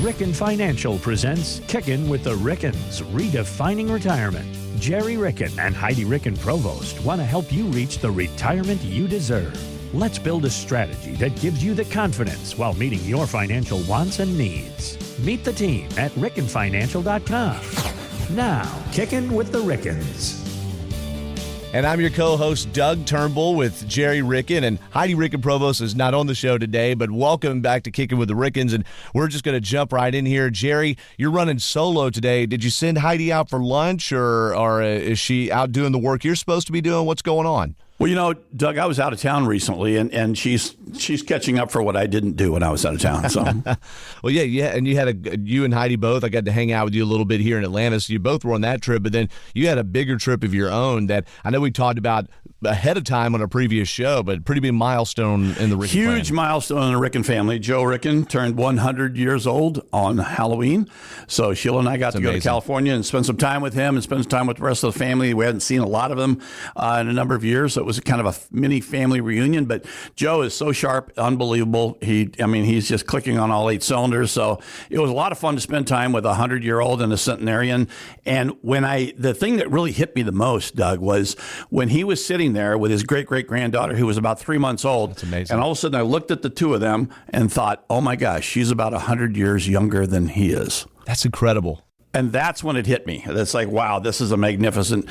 Ricken Financial presents Kickin' with the Rickens, Redefining Retirement. Gerry Ricken and Heidi Ricken Provost want to help you reach the retirement you deserve. Let's build a strategy that gives you the confidence while meeting your financial wants and needs. Meet the team at rickenfinancial.com. Now, Kickin' with the Rickens. And I'm your co-host, Doug Turnbull, with Gerry Ricken. And Heidi Ricken Provost is not on the show today, but welcome back to Kicking with the Rickens. And we're just going to jump right in here. Gerry, you're running solo today. Did you send Heidi out for lunch, or is she out doing the work you're supposed to be doing? What's going on? Well, you know, Doug, I was out of town recently, and she's catching up for what I didn't do when I was out of town. So, well, yeah, and you and Heidi both. I got to hang out with you a little bit here in Atlanta, so you both were on that trip. But then you had a bigger trip of your own that I know we talked about ahead of time on a previous show, but pretty big milestone in the Ricken huge family. Milestone in the Ricken family. Joe Ricken turned 100 years old on Halloween, so Sheila and I got to go to California and spend some time with him and spend some time with the rest of the family. We hadn't seen a lot of them in a number of years, so it was kind of a mini family reunion. But Joe is so sharp, unbelievable. He's just clicking on all 8 cylinders. So it was a lot of fun to spend time with a 100-year-old and a centenarian. And the thing that really hit me the most, Doug, was when he was sitting there with his great-great-granddaughter who was about 3 months old. That's amazing. And all of a sudden I looked at the two of them and thought, oh my gosh, she's about 100 years younger than he is. That's incredible. And that's when it hit me. It's like, wow, this is a magnificent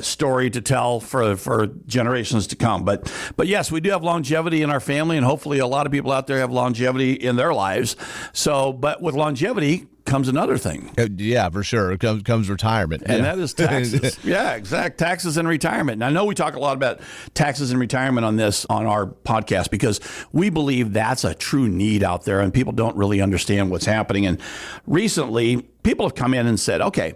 story to tell for generations to come. But yes, we do have longevity in our family, and hopefully a lot of people out there have longevity in their lives. So, but with longevity comes another thing. Yeah, for sure. It comes retirement. And that is taxes. Yeah, exact. Taxes and retirement. And I know we talk a lot about taxes and retirement on our podcast because we believe that's a true need out there and people don't really understand what's happening. And recently, people have come in and said, okay,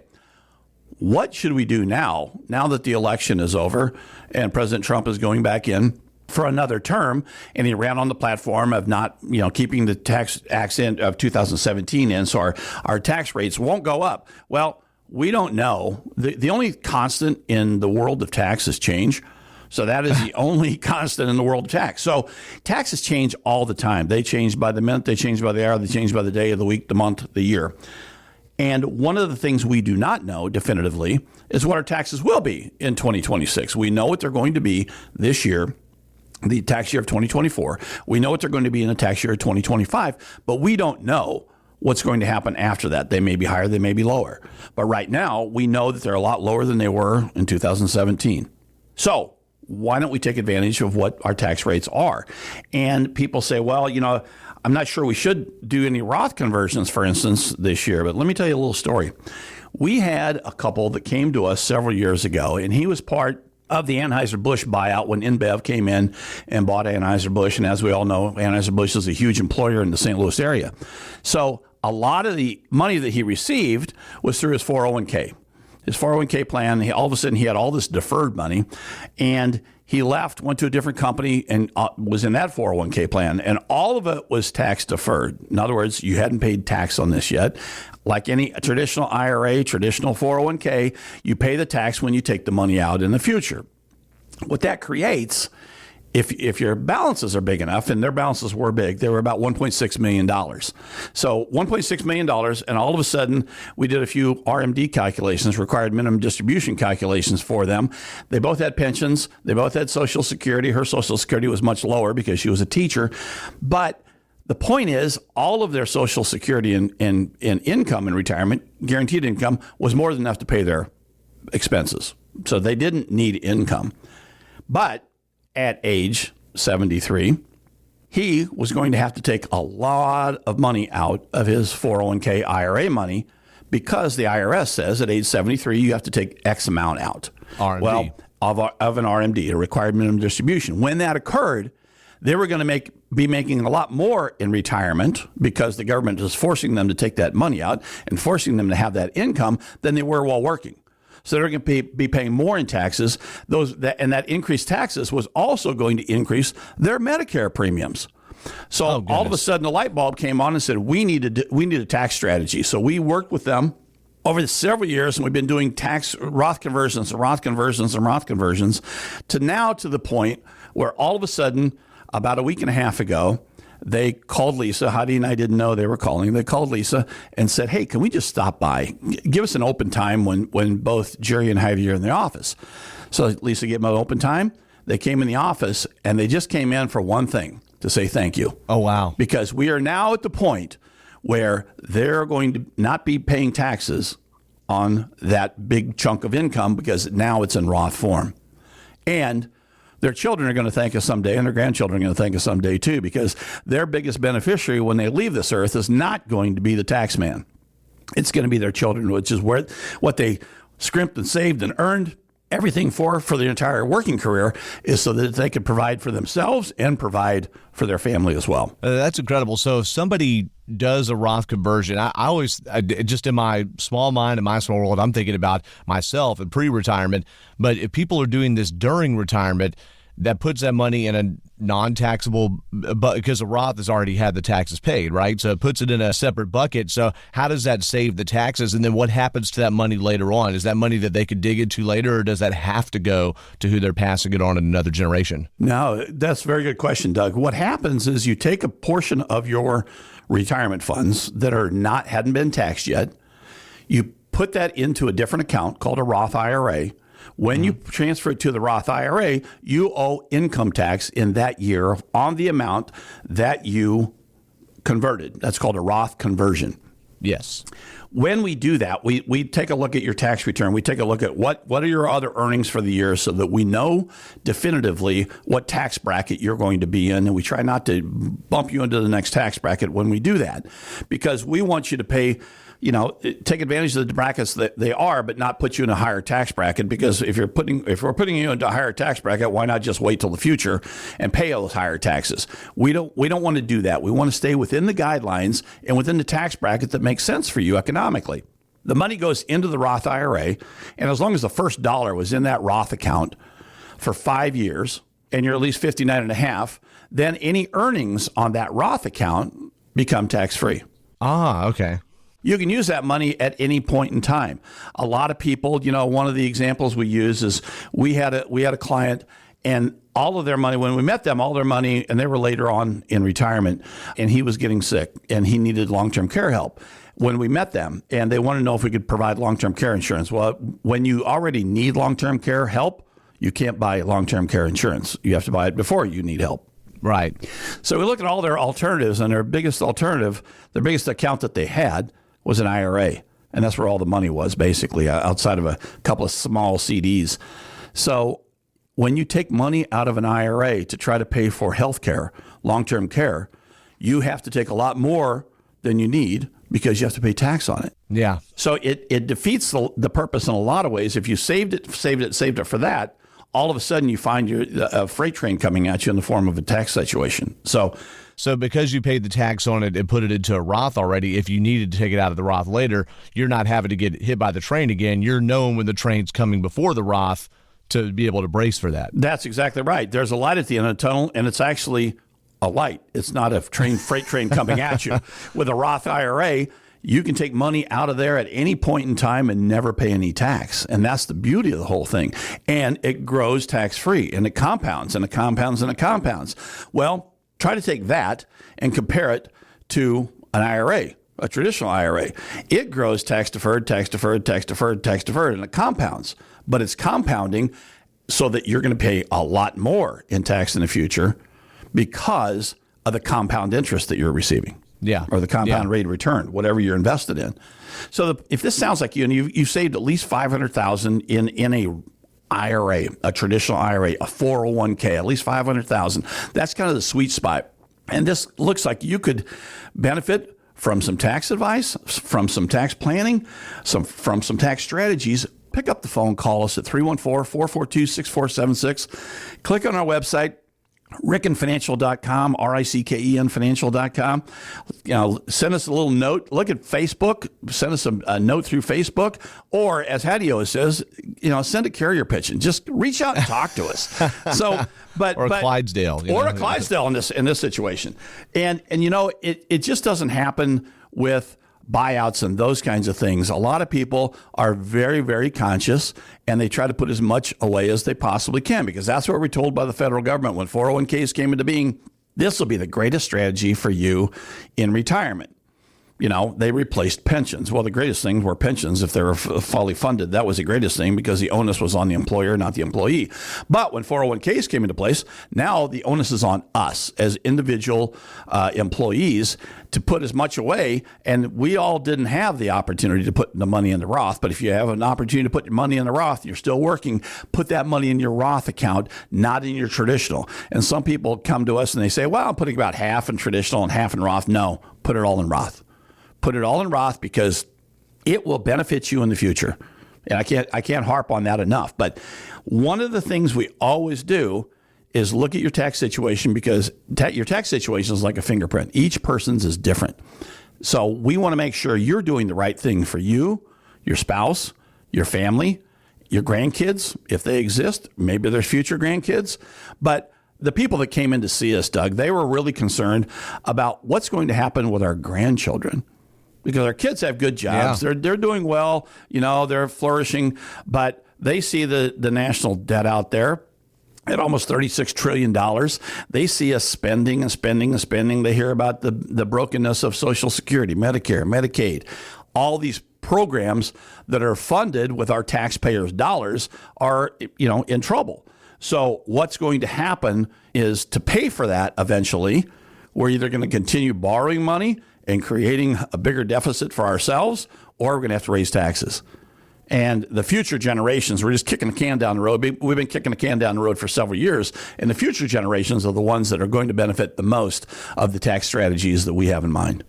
what should we do now that the election is over and President Trump is going back in for another term, and he ran on the platform of not, keeping the tax acts of 2017 in, so our tax rates won't go up. Well, we don't know. The only constant in the world of tax is change. So that is the only constant in the world of tax. So taxes change all the time. They change by the minute, they change by the hour, they change by the day of the week, the month, the year. And one of the things we do not know definitively is what our taxes will be in 2026. We know what they're going to be this year, the tax year of 2024. We know what they're going to be in the tax year of 2025, but we don't know what's going to happen after that. They may be higher, they may be lower. But right now, we know that they're a lot lower than they were in 2017. So why don't we take advantage of what our tax rates are? And people say, well, I'm not sure we should do any Roth conversions, for instance, this year. But let me tell you a little story. We had a couple that came to us several years ago, and he was part of the Anheuser-Busch buyout when InBev came in and bought Anheuser-Busch. And as we all know, Anheuser-Busch is a huge employer in the St. Louis area. So a lot of the money that he received was through his 401k. His 401k plan, all of a sudden he had all this deferred money, and he left, went to a different company, and was in that 401k plan, and all of it was tax deferred. In other words, you hadn't paid tax on this yet. Like any traditional IRA, traditional 401k, you pay the tax when you take the money out in the future. What that creates, if your balances are big enough, and their balances were big, they were about $1.6 million. So $1.6 million, and all of a sudden, we did a few RMD calculations, required minimum distribution calculations for them. They both had pensions. They both had Social Security. Her Social Security was much lower because she was a teacher. But the point is, all of their Social Security and income in retirement, guaranteed income, was more than enough to pay their expenses. So they didn't need income. But at age 73, he was going to have to take a lot of money out of his 401k IRA money because the IRS says at age 73, you have to take X amount out. RMD. Well, of an RMD, a required minimum distribution. When that occurred, they were going to be making a lot more in retirement because the government is forcing them to take that money out and forcing them to have that income than they were while working. So they're going to be paying more in taxes. And that increased taxes was also going to increase their Medicare premiums. So all of a sudden, the light bulb came on and said, we need a tax strategy. So we worked with them over the several years, and we've been doing tax Roth conversions to now to the point where all of a sudden, about a week and a half ago, they called Lisa. Heidi and I didn't know they were calling. They called Lisa and said, hey, can we just stop by? Give us an open time when both Gerry and Heidi are in the office. So Lisa gave them an open time. They came in the office, and they just came in for one thing, to say thank you. Oh, wow. Because we are now at the point where they're going to not be paying taxes on that big chunk of income because now it's in Roth form. And their children are going to thank us someday, and their grandchildren are going to thank us someday too, because their biggest beneficiary when they leave this earth is not going to be the tax man. It's going to be their children, which is where what they scrimped and saved and earned everything for their entire working career is so that they could provide for themselves and provide for their family as well. That's incredible. So if somebody does a Roth conversion, I always, just in my small mind, in my small world, I'm thinking about myself and pre-retirement. But if people are doing this during retirement, that puts that money in a non-taxable, because a Roth has already had the taxes paid, right? So it puts it in a separate bucket. So how does that save the taxes? And then what happens to that money later on? Is that money that they could dig into later, or does that have to go to who they're passing it on in another generation? No, that's a very good question, Doug. What happens is you take a portion of your retirement funds that hadn't been taxed yet, you put that into a different account called a Roth IRA. When you transfer it to the Roth IRA, you owe income tax in that year on the amount that you converted. That's called a Roth conversion. Yes. When we do that, we take a look at your tax return. We take a look at what are your other earnings for the year so that we know definitively what tax bracket you're going to be in. And we try not to bump you into the next tax bracket when we do that, because we want you to pay, take advantage of the brackets that they are, but not put you in a higher tax bracket. Because if we're putting you into a higher tax bracket, why not just wait till the future and pay those higher taxes? We don't want to do that. We want to stay within the guidelines and within the tax bracket that makes sense for you economically. The money goes into the Roth IRA, and as long as the first dollar was in that Roth account for 5 years, and you're at least 59 and a half, then any earnings on that Roth account become tax-free. Ah, okay. You can use that money at any point in time. A lot of people, one of the examples we use is we had a client, and all of their money, when we met them, all their money, and they were later on in retirement, and he was getting sick and he needed long-term care help. When we met them, and they wanted to know if we could provide long-term care insurance. Well, when you already need long-term care help, you can't buy long-term care insurance. You have to buy it before you need help. Right. So we look at all their alternatives, and their biggest account that they had was an IRA. And that's where all the money was, basically, outside of a couple of small CDs. So when you take money out of an IRA to try to pay for health care, long-term care, you have to take a lot more than you need because you have to pay tax on it. Yeah. So it defeats the purpose in a lot of ways. If you saved it for that, all of a sudden you find a freight train coming at you in the form of a tax situation. So because you paid the tax on it and put it into a Roth already, if you needed to take it out of the Roth later, you're not having to get hit by the train again. You're knowing when the train's coming before the Roth to be able to brace for that. That's exactly right. There's a light at the end of the tunnel, and it's actually a light. It's not a freight train coming at you. With a Roth IRA, you can take money out of there at any point in time and never pay any tax. And that's the beauty of the whole thing. And it grows tax-free, and it compounds, and it compounds, and it compounds. Well, try to take that and compare it to an IRA, a traditional IRA. It grows tax-deferred, tax-deferred, tax-deferred, tax-deferred, and it compounds. But it's compounding so that you're going to pay a lot more in tax in the future because of the compound interest that you're receiving. Yeah. Or the compound rate of return, whatever you're invested in. So if this sounds like you, and you've saved at least $500,000 in a IRA, a traditional IRA, a 401k, at least $500,000, that's kind of the sweet spot. And this looks like you could benefit from some tax advice, from some tax planning, from some tax strategies. Pick up the phone, call us at 314-442-6476. Click on our website, rickenfinancial.com, RICKEN financial.com. Send us a little note. Look at Facebook. Send us a note through Facebook. Or, as Hattie always says, send a carrier pigeon. Just reach out and talk to us. Or a Clydesdale. Or a Clydesdale in this situation. And it just doesn't happen with buyouts and those kinds of things. A lot of people are very, very conscious, and they try to put as much away as they possibly can, because that's what we're told by the federal government. When 401ks came into being This will be the greatest strategy for you in retirement. They replaced pensions. Well, the greatest things were pensions if they were fully funded. That was the greatest thing because the onus was on the employer, not the employee. But when 401ks came into place, now the onus is on us as individual employees to put as much away. And we all didn't have the opportunity to put the money in the Roth. But if you have an opportunity to put your money in the Roth, you're still working, put that money in your Roth account, not in your traditional. And some people come to us and they say, well, I'm putting about half in traditional and half in Roth. No, put it all in Roth. Put it all in Roth because it will benefit you in the future. And I can't harp on that enough. But one of the things we always do is look at your tax situation because your tax situation is like a fingerprint. Each person's is different. So we want to make sure you're doing the right thing for you, your spouse, your family, your grandkids, if they exist. Maybe there's future grandkids. But the people that came in to see us, Doug, they were really concerned about what's going to happen with our grandchildren. Because our kids have good jobs. Yeah. They're doing well. They're flourishing. But they see the national debt out there at almost $36 trillion. They see us spending and spending and spending. They hear about the brokenness of Social Security, Medicare, Medicaid. All these programs that are funded with our taxpayers' dollars are, in trouble. So what's going to happen is to pay for that eventually, we're either going to continue borrowing money and creating a bigger deficit for ourselves, or we're going to have to raise taxes. And the future generations, we're just kicking the can down the road. We've been kicking the can down the road for several years, and the future generations are the ones that are going to benefit the most of the tax strategies that we have in mind.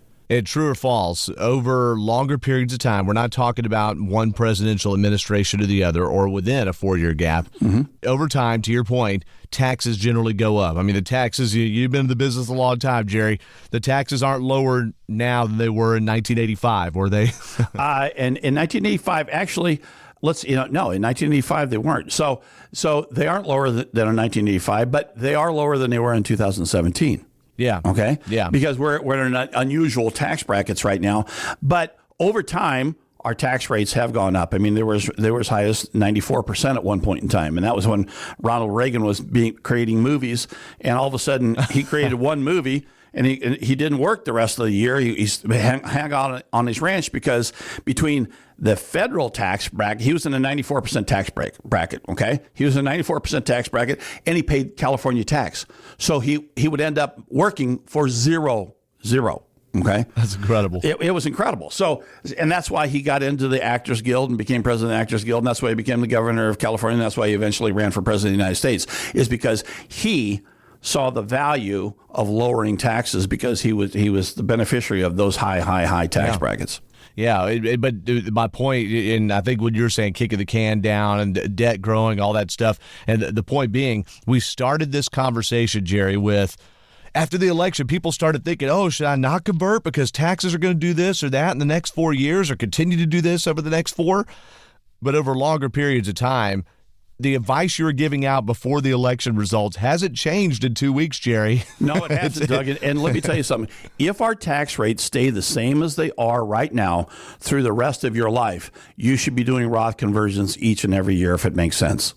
True or false, over longer periods of time, we're not talking about one presidential administration or the other or within a 4-year gap. Mm-hmm. Over time, to your point, taxes generally go up. I mean, the taxes, you've been in the business a long time, Jerry. The taxes aren't lower now than they were in 1985, were they? And in 1985, actually, no, in 1985 they weren't. So they aren't lower than in 1985, but they are lower than they were in 2017. Yeah. Okay. Yeah. Because we're in unusual tax brackets right now. But over time, our tax rates have gone up. I mean, they were as high as 94% at one point in time. And that was when Ronald Reagan was creating movies. And all of a sudden, he created one movie. And he didn't work the rest of the year. He hung out on his ranch because between the federal tax bracket, he was in a 94% tax bracket, okay? He was in a 94% tax bracket, and he paid California tax. So he would end up working for zero, okay? That's incredible. It was incredible. So, and that's why he got into the Actors Guild and became president of the Actors Guild, and that's why he became the governor of California, and that's why he eventually ran for president of the United States, is because he saw the value of lowering taxes because he was the beneficiary of those high tax brackets. Yeah, but my point, and I think what you're saying, kicking the can down and debt growing, all that stuff, and the point being, we started this conversation, Jerry, with after the election, people started thinking, oh, should I not convert because taxes are going to do this or that in the next 4 years or continue to do this over the next 4? But over longer periods of time, the advice you were giving out before the election results hasn't changed in 2 weeks, Jerry. No, it hasn't, Doug. And let me tell you something. If our tax rates stay the same as they are right now through the rest of your life, you should be doing Roth conversions each and every year if it makes sense.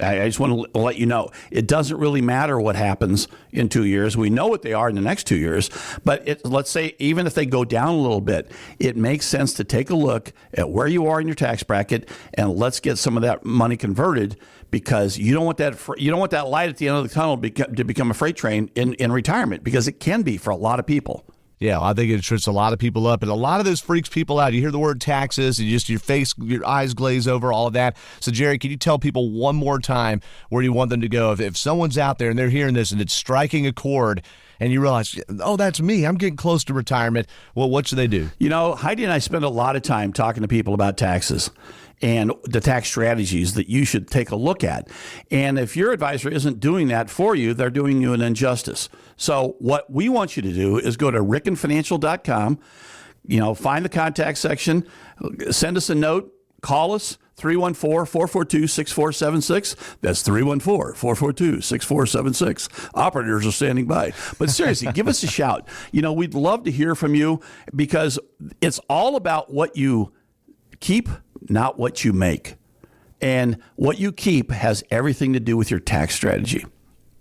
I just want to let you know, it doesn't really matter what happens in 2 years. We know what they are in the next 2 years, but let's say even if they go down a little bit, it makes sense to take a look at where you are in your tax bracket and let's get some of that money converted because you don't want that light at the end of the tunnel to become a freight train in retirement because it can be for a lot of people. Yeah, I think it trips a lot of people up, and a lot of this freaks people out. You hear the word taxes, and your eyes glaze over, all of that. So, Jerry, can you tell people one more time where you want them to go? If someone's out there and they're hearing this and it's striking a chord, and you realize, oh, that's me, I'm getting close to retirement, well, what should they do? Heidi and I spend a lot of time talking to people about taxes and the tax strategies that you should take a look at. And if your advisor isn't doing that for you, they're doing you an injustice. So what we want you to do is go to rickenfinancial.com, find the contact section, send us a note, call us, 314-442-6476. That's 314-442-6476. Operators are standing by. But seriously, give us a shout. We'd love to hear from you because it's all about what you keep, not what you make. And what you keep has everything to do with your tax strategy.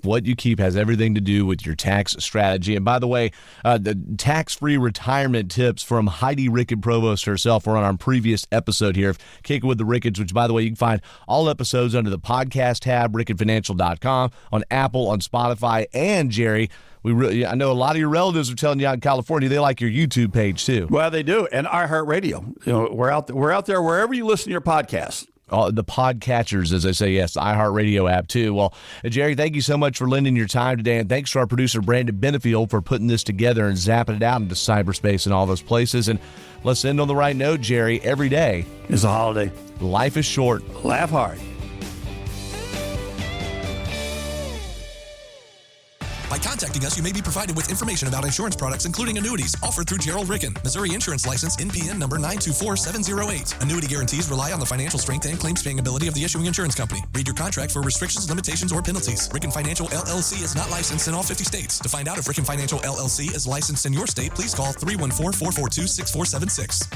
What you keep has everything to do with your tax strategy. And by the way, the tax-free retirement tips from Heidi Ricken Provost herself were on our previous episode here of Kicking with the Rickens, which, by the way, you can find all episodes under the podcast tab, rickenfinancial.com, on Apple, on Spotify, and Jerry, I know a lot of your relatives are telling you out in California they like your YouTube page too. Well, they do, and iHeartRadio. We're out there wherever you listen to your podcasts. The podcatchers, as I say, yes, the iHeartRadio app too. Well, Jerry, thank you so much for lending your time today, and thanks to our producer Brandon Benefield for putting this together and zapping it out into cyberspace and all those places. And let's end on the right note, Jerry. Every day is a holiday. Life is short. Laugh hard. By contacting us, you may be provided with information about insurance products, including annuities, offered through Gerald Ricken, Missouri Insurance License, NPN number 924708. Annuity guarantees rely on the financial strength and claims paying ability of the issuing insurance company. Read your contract for restrictions, limitations, or penalties. Ricken Financial LLC is not licensed in all 50 states. To find out if Ricken Financial LLC is licensed in your state, please call 314-442-6476.